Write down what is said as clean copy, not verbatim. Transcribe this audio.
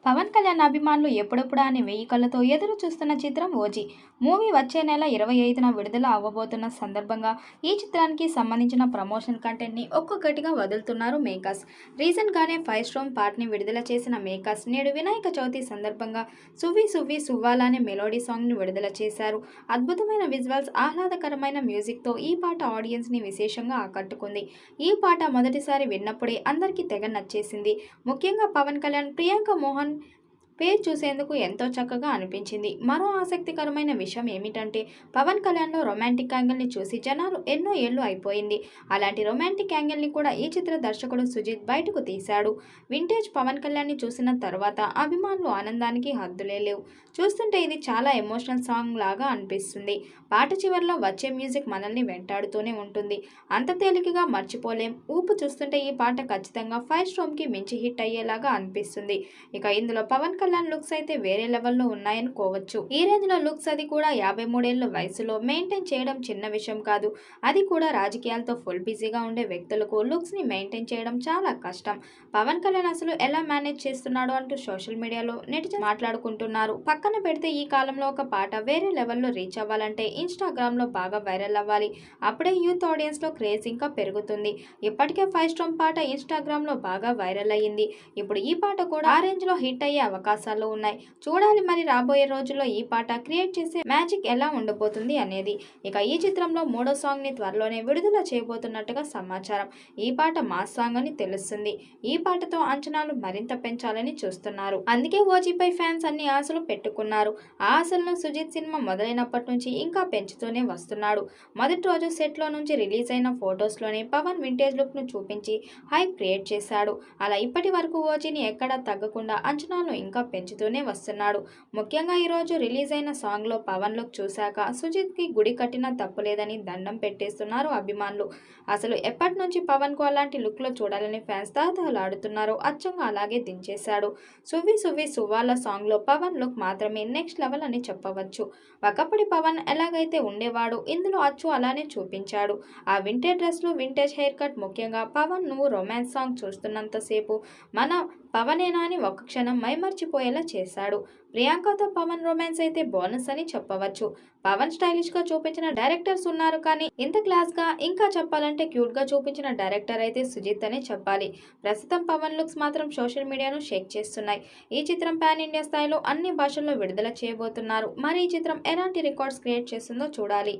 పవన్ కళ్యాణ్ అభిమానులు ఎప్పుడెప్పుడా అని వెయ్యి కళ్ళతో ఎదురు చూస్తున్న చిత్రం ఓజీ మూవీ వచ్చే నెల 25న విడుదల అవ్వబోతున్న సందర్భంగా ఈ చిత్రానికి సంబంధించిన ప్రమోషన్ కంటెంట్ని ఒక్కొక్కటిగా వదులుతున్నారు మేకర్స్. రీసెంట్గానే 5 స్టార్ పార్ట్ని విడుదల చేసిన మేకర్స్ నేడు వినాయక చవితి సందర్భంగా సువ్వి సువ్వి సువ్వాల అనే మెలోడీ సాంగ్ని విడుదల చేశారు. అద్భుతమైన విజువల్స్, ఆహ్లాదకరమైన మ్యూజిక్తో ఈ పాట ఆడియన్స్ని విశేషంగా ఆకట్టుకుంది. ఈ పాట మొదటిసారి విన్నప్పుడే అందరికీ తెగ నచ్చేసింది. ముఖ్యంగా పవన్ కళ్యాణ్, ప్రియాంక మోహన్ పేరు చూసేందుకు ఎంతో చక్కగా అనిపించింది. మరో ఆసక్తికరమైన విషయం ఏమిటంటే పవన్ కళ్యాణ్లో రొమాంటిక్ యాంగిల్ని చూసి జనాలు ఎన్నో ఏళ్ళు అయిపోయింది. అలాంటి రొమాంటిక్ యాంగిల్ని కూడా ఈ చిత్ర దర్శకుడు సుజిత్ బయటకు తీశాడు. వింటేజ్ పవన్ కళ్యాణ్ని చూసిన తర్వాత అభిమానులు ఆనందానికి హద్దులే లేవు. చూస్తుంటే ఇది చాలా ఎమోషనల్ సాంగ్ లాగా అనిపిస్తుంది. పాట చివరిలో వచ్చే మ్యూజిక్ మనల్ని వెంటాడుతూనే ఉంటుంది. అంత తేలికగా మర్చిపోలేం. ఊపు చూస్తుంటే ఈ పాట ఖచ్చితంగా 5 స్టార్కి మించి హిట్ అయ్యేలాగా అనిపిస్తుంది. ఇక ఇందులో పవన్ కళ్యాణ్ లుక్స్ అయితే వేరే లెవెల్లో ఉన్నాయనుకోవచ్చు. ఈ రేంజ్ లో లుక్స్, అది కూడా 53 ఏళ్ల వయసులో మెయింటైన్ చేయడం చిన్న విషయం కాదు. అది కూడా రాజకీయాలతో ఫుల్ బిజీగా ఉండే వ్యక్తులకు లుక్స్ ని మెయింటైన్ చేయడం చాలా కష్టం. పవన్ కళ్యాణ్ అసలు ఎలా మేనేజ్ చేస్తున్నాడు అంటూ సోషల్ మీడియాలో నెటిజన్స్ మాట్లాడుకుంటున్నారు. పక్కన పెడితే ఈ కాలంలో ఒక పాట వేరే లెవెల్లో రీచ్ అవ్వాలంటే ఇన్స్టాగ్రామ్ లో బాగా వైరల్ అవ్వాలి. అప్పుడే యూత్ ఆడియన్స్ లో క్రేజ్ ఇంకా పెరుగుతుంది. ఇప్పటికే 5 స్టార్ పాట ఇన్స్టాగ్రామ్ లో బాగా వైరల్ అయ్యింది. ఇప్పుడు ఈ పాట కూడా ఆ రేంజ్ లో హిట్ అయ్యే అవకాశాలు ఉన్నాయి. చూడాలి మరి రాబోయే రోజుల్లో ఈ పాట క్రియేట్ చేసే మ్యాజిక్ ఎలా ఉండబోతుంది అనేది. ఇక ఈ చిత్రంలో 3వ సాంగ్ ని త్వరలోనే విడుదల చేయబోతున్నట్టుగా సమాచారం. ఈ పాట మాస్ సాంగ్ అని తెలుస్తుంది. ఈ పాటతో అంచనాలు మరింత పెంచాలని చూస్తున్నారు. అందుకే ఓజీపై ఫ్యాన్స్ అన్ని ఆశలు పెట్టుకున్నారు. ఆ ఆశలను సుజిత్ సినిమా మొదలైనప్పటి నుంచి ఇంకా పెంచుతూనే వస్తున్నాడు. మొదటి రోజు సెట్ లో నుంచి రిలీజ్ అయిన ఫొటోస్ లోనే పవన్ వింటేజ్ లుక్ ను చూపించి హైప్ క్రియేట్ చేశాడు. అలా ఇప్పటి వరకు ఓజీని ఎక్కడా తగ్గకుండా అంచనాలను ఇంకా పెంచుతూనే వస్తున్నాడు. ముఖ్యంగా ఈరోజు రిలీజ్ అయిన సాంగ్ లో పవన్ లుక్ చూశాక సుజిత్ కి గుడి కట్టినా తప్పులేదని దండం పెట్టేస్తున్నారు అభిమానులు. అసలు ఎప్పటి నుంచి పవన్ కు అలాంటి లుక్ లో చూడాలని ఫ్యాన్స్ తహతహలాడుతున్నారో అచ్చంగా అలాగే దించేశాడు. సువ్వి సువ్వి సువ్వాల సాంగ్ లో పవన్ లుక్ మాత్రమే నెక్స్ట్ లెవెల్ అని చెప్పవచ్చు. ఒకప్పటి పవన్ ఎలాగైతే ఉండేవాడు ఇందులో అచ్చు అలానే చూపించాడు. ఆ వింటేజ్ డ్రెస్ లు, వింటేజ్ హెయిర్ కట్, ముఖ్యంగా పవన్ నువ్వు రొమాన్స్ సాంగ్ చూస్తున్నంతసేపు మన పవనేనా అని ఒక్క క్షణం మైమర్చిపోయేలా చేశాడు. ప్రియాంకతో పవన్ రొమాన్స్ అయితే బోనస్ అని చెప్పవచ్చు. పవన్ స్టైలిష్ గా చూపించిన డైరెక్టర్స్ ఉన్నారు, కానీ ఇంత క్లాస్ గా, ఇంకా చెప్పాలంటే క్యూట్ గా చూపించిన డైరెక్టర్ అయితే సుజిత్ అనే చెప్పాలి. ప్రస్తుతం పవన్ లుక్స్ మాత్రం సోషల్ మీడియాను షేక్ చేస్తున్నాయి. ఈ చిత్రం పాన్ ఇండియా స్థాయిలో అన్ని భాషల్లో విడుదల చేయబోతున్నారు. మరి ఈ చిత్రం ఎలాంటి రికార్డ్స్ క్రియేట్ చేస్తుందో చూడాలి.